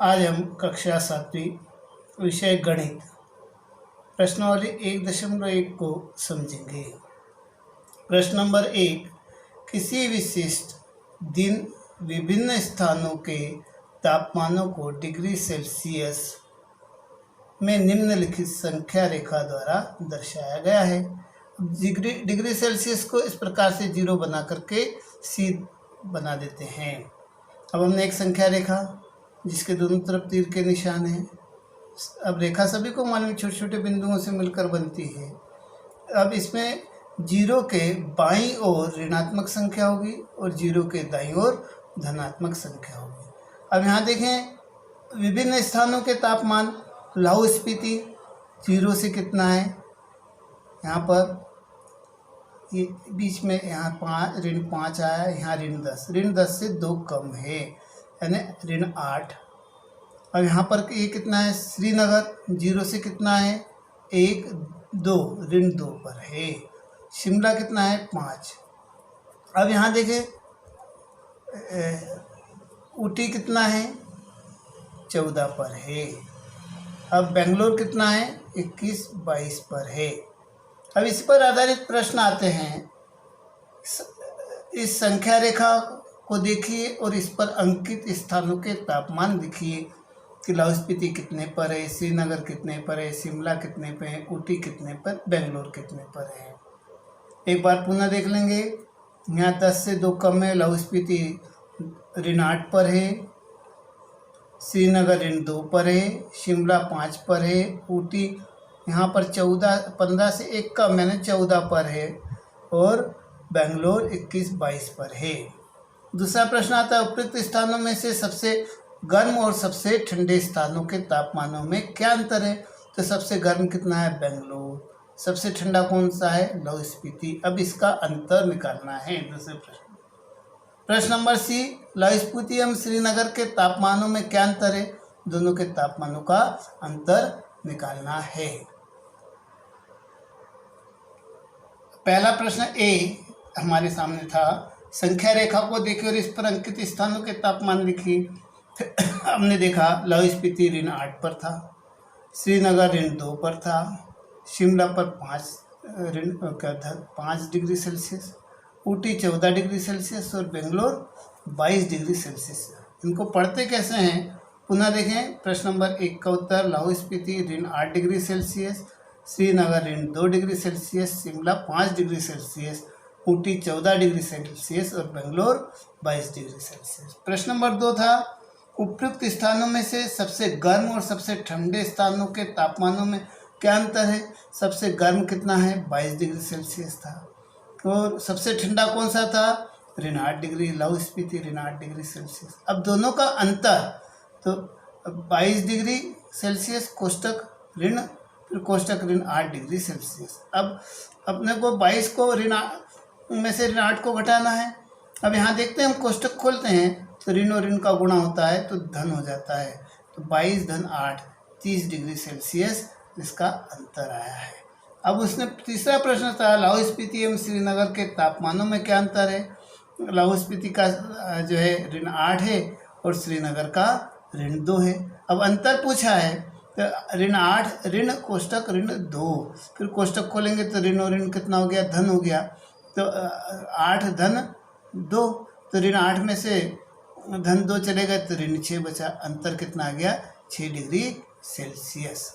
आज हम कक्षा 7वीं विषय गणित प्रश्नावली 1.1 को समझेंगे। प्रश्न नंबर 1, किसी विशिष्ट दिन विभिन्न स्थानों के तापमानों को डिग्री सेल्सियस में निम्नलिखित संख्या रेखा द्वारा दर्शाया गया है। डिग्री सेल्सियस को इस प्रकार से 0 बना करके सी बना देते हैं। अब हमने एक संख्या रेखा जिसके दोनों तरफ तीर के निशान हैं। अब रेखा सभी को मालूम छोटे छोटे बिंदुओं से मिलकर बनती है। अब इसमें 0 के बाईं ओर ऋणात्मक संख्या होगी और 0 के दाईं ओर धनात्मक संख्या होगी। अब यहाँ देखें विभिन्न स्थानों के तापमान। लाहौल स्पीति 0 से कितना है, यहाँ पर ये बीच में यहाँ -5 आया, यहाँ -10 से 2 कम है यानी -8। अब यहाँ पर ये कितना है, श्रीनगर 0 से कितना है, 1, 2 -2 पर है। शिमला कितना है, 5। अब यहाँ देखें ऊटी कितना है, 14 पर है। अब बेंगलोर कितना है, 21, 22 पर है। अब इस पर आधारित प्रश्न आते हैं। इस संख्या रेखा को देखिए और इस पर अंकित स्थानों के तापमान लिखिए कि लाहौल स्पीति कितने पर है, श्रीनगर कितने पर है, शिमला कितने पर है, ऊटी कितने पर, बेंगलोर कितने पर है। एक बार पुनः देख लेंगे। यहाँ 10 से 2 कम है, लाहौल स्पीति -8 पर है, श्रीनगर -2 पर है, शिमला 5 पर है, ऊटी यहाँ पर 15 से 1 कम यानी 14 पर है और बेंगलोर 21, 22 पर है। दूसरा प्रश्न आता है, उपयुक्त स्थानों में से सबसे गर्म और सबसे ठंडे स्थानों के तापमानों में क्या अंतर है। तो सबसे गर्म कितना है, बेंगलोर। सबसे ठंडा कौन सा है, लाहौल स्पीति। अब इसका अंतर निकालना है। दूसरे प्रश्न नंबर सी, लाहौल स्पीति एवं श्रीनगर के तापमानों में क्या अंतर है। दोनों के तापमानों का अंतर निकालना है। पहला प्रश्न ए हमारे सामने था, संख्या रेखा को देखिए और इस पर अंकित स्थानों के तापमान लिखिए। हमने देखा लाहौल स्पीति -8 पर था, श्रीनगर -2 पर था, शिमला पर 5 degree Celsius, Ooty 14 degree Celsius और बेंगलोर 22 डिग्री सेल्सियस। इनको पढ़ते कैसे हैं, पुनः देखें। प्रश्न नंबर 1 का उत्तर, Lahaul Spiti -8 degree Celsius, Srinagar -2 degree Celsius, Shimla 5 degree Celsius, Ooty 14 degree Celsius और बेंगलोर 22 डिग्री सेल्सियस। प्रश्न नंबर 2 था, उपयुक्त स्थानों में से सबसे गर्म और सबसे ठंडे स्थानों के तापमानों में क्या अंतर है। सबसे गर्म कितना है, 22 डिग्री सेल्सियस था और सबसे ठंडा कौन सा था, -8 degree, Lahaul Spiti -8 degree Celsius. अब दोनों का अंतर तो 22 डिग्री सेल्सियस कोष्टक ऋण फिर कोष्टक -8 डिग्री सेल्सियस। अब अपने को 22 को में से ऋण को घटाना है। अब यहाँ देखते हैं, हम कोष्टक खोलते हैं तो ऋण और ऋण का गुणा होता है तो धन हो जाता है। तो 22 - 8 30 डिग्री सेल्सियस इसका अंतर आया है। अब उसने तीसरा प्रश्न था, लाहौल स्पीति एवं श्रीनगर के तापमानों में क्या अंतर है। लाहौल स्पीति का जो है -8 है और श्रीनगर का -2 है। अब अंतर पूछा है तो -8 ऋण कोष्टक -2, फिर कोष्टक खोलेंगे तो ऋण और ऋण कितना हो गया, धन हो गया। तो 8 धन 2, तो -8 में से धन 2 चले गए तो ऋण 6 बचा। अंतर कितना आ गया, 6 डिग्री सेल्सियस।